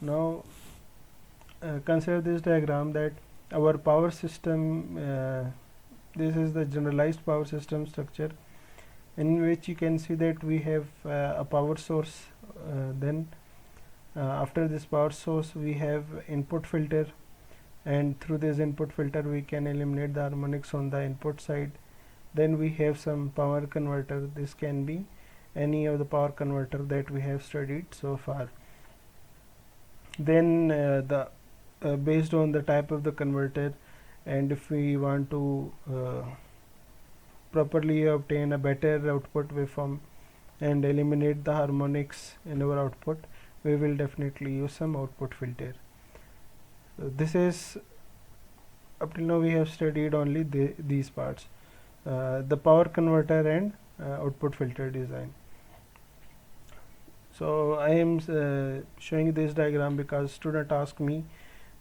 Now consider this diagram that our power system, this is the generalized power system structure, in which you can see that we have a power source, then after this power source we have input filter, and through this input filter we can eliminate the harmonics on the input side. Then we have some power converter. This can be any of the power converter that we have studied so far. Then based on the type of the converter, and if we want to properly obtain a better output waveform and eliminate the harmonics in our output, we will definitely use some output filter. This is, up till now we have studied only these parts, the power converter and output filter design. So I am showing this diagram because student asked me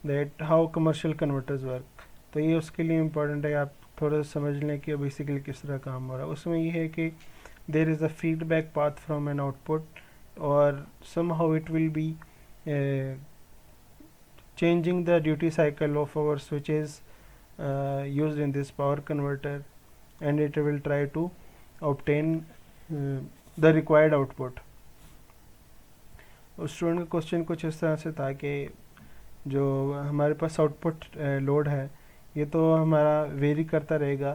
that how commercial converters work. तो ये उसके लिए important है, आप थोड़ा समझ लें कि बेसिकली किस तरह काम हो रहा है. उसमें ये है कि there is a feedback path from an output, or somehow it will be changing the duty cycle of our switches used in this power converter, and it will try to obtain the required output. उस student का question कुछ इस तरह से था कि जो हमारे पास आउटपुट लोड है ये तो हमारा वेरी करता रहेगा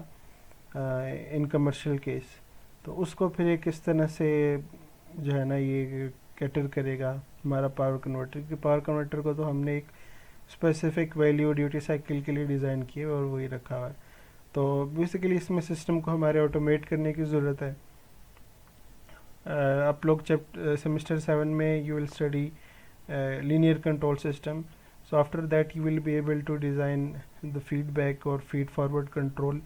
इन कमर्शियल केस, तो उसको फिर एक किस तरह से जो है ना ये कैटर करेगा हमारा पावर कन्वर्टर. कि पावर कन्वर्टर को तो हमने एक स्पेसिफिक वैल्यू ड्यूटी साइकिल के लिए डिज़ाइन किए और वही रखा हुआ है. तो बेसिकली इसमें सिस्टम को हमारे ऑटोमेट करने की ज़रूरत है. आप लोग सेमेस्टर 7 में you will study linear control system. So after that you will be able to design the feedback or feed forward control.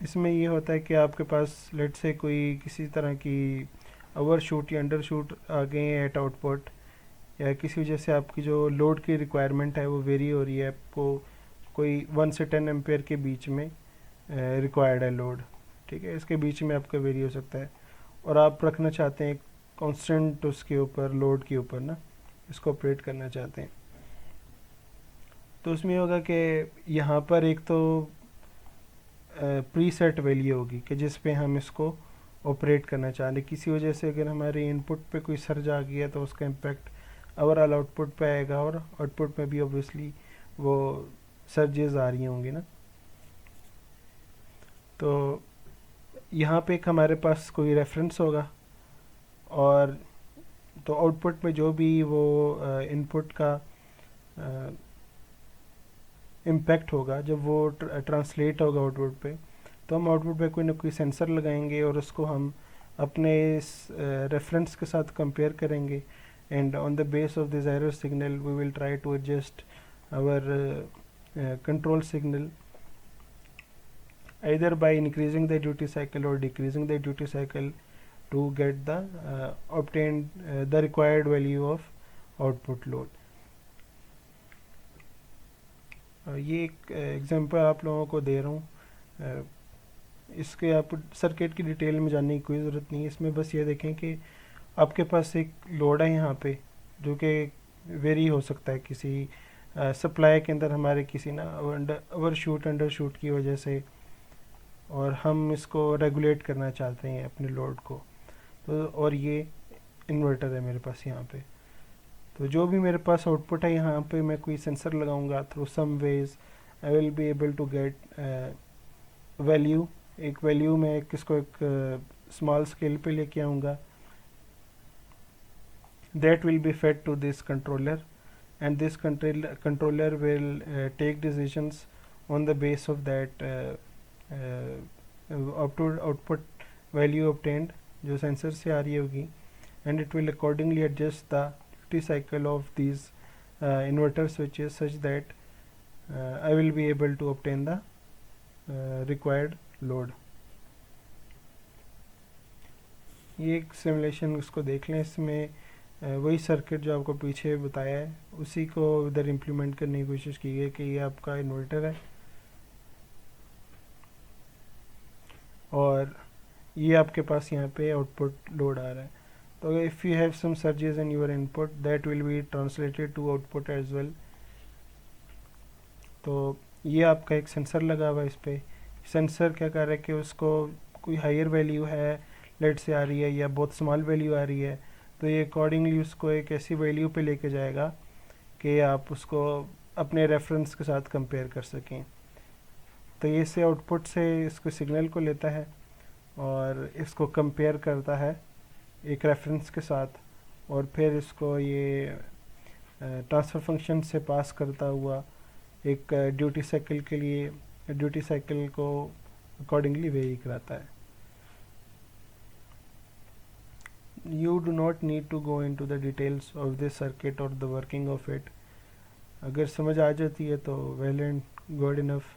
इसमें ये होता है कि आपके पास लेट से कोई किसी तरह की ओवर शूट या अंडर शूट आ गए हैं एट आउटपुट, या किसी वजह से आपकी जो लोड की रिक्वायरमेंट है वो वेरी हो रही है, आपको कोई 1 से 10 एम्पेयर के बीच में रिक्वायर्ड है लोड, ठीक है, इसके बीच में आपका वेरी हो सकता है, और आप रखना चाहते हैं कांस्टेंट उसके ऊपर लोड के ऊपर ना इसको ऑपरेट करना चाहते हैं. तो उसमें होगा कि यहाँ पर एक तो प्री सेट वैल्यू होगी कि जिस पे हम इसको ऑपरेट करना चाह रहे. किसी वजह से अगर हमारे इनपुट पे कोई सर्ज आ गया तो उसका इम्पैक्ट ओवरऑल आउटपुट पे आएगा, और आउटपुट में भी ऑब्वियसली वो सर्जेस आ रही होंगी ना. तो यहाँ पे एक हमारे पास कोई रेफरेंस होगा, और तो आउटपुट में जो भी वो इनपुट का इम्पैक्ट होगा जब वो ट्रांसलेट होगा आउटपुट पे, तो हम आउटपुट पे कोई ना कोई सेंसर लगाएंगे और उसको हम अपने इस रेफरेंस के साथ कंपेयर करेंगे, and on the base of this error signal we will try to adjust our control signal either by increasing the duty cycle or decreasing the duty cycle to get the obtained the required value of output load. ये एक example आप लोगों को दे रहा हूँ. इसके आप circuit की डिटेल में जानने की कोई ज़रूरत नहीं है. इसमें बस ये देखें कि आपके पास एक लोड है यहाँ पे जो कि वेरी हो सकता है किसी सप्लाई के अंदर हमारे किसी ना ओवर शूट अंडर शूट की वजह से, और हम इसको रेगुलेट करना चाहते हैं अपने लोड को. तो और ये इन्वर्टर है मेरे पास यहाँ पे, तो जो भी मेरे पास आउटपुट है यहाँ पे मैं कोई सेंसर लगाऊंगा, through some ways I will be able to get value. एक वैल्यू मैं किसको एक स्मॉल स्केल पे लेके आऊँगा, that will be fed to this controller, and this controller will take decisions on the base of that output value obtained जो sensor से आ रही होगी, and it will accordingly adjust the duty cycle of these inverter switches such that I will be able to obtain the required load. ये एक simulation उसको देख लें. इसमें वही सर्किट जो आपको पीछे बताया है उसी को इधर इम्प्लीमेंट करने की कोशिश की है कि ये आपका इन्वर्टर है और ये आपके पास यहाँ पे आउटपुट लोड आ रहा है. So if you have some surges in your input, that will be translated to output as well. तो ये आपका एक सेंसर लगा हुआ है इस पर. सेंसर क्या कर रहा है कि उसको कोई हायर वैल्यू है लेट से आ रही है या बहुत स्मॉल वैल्यू आ रही है, तो ये अकॉर्डिंगली उसको एक ऐसी वैल्यू पे लेके जाएगा कि आप उसको अपने रेफरेंस के साथ कंपेयर कर सकें. तो ये इससे आउटपुट से इसको सिग्नल को लेता है और इसको कंपेयर करता है एक रेफरेंस के साथ, और फिर इसको ये ट्रांसफ़र फंक्शन से पास करता हुआ एक ड्यूटी साइकिल के लिए ड्यूटी साइकिल को अकॉर्डिंगली वेरी कराता है. You do not need to go into the details of this circuit or the working of it. अगर समझ आ जाती है तो well and good enough.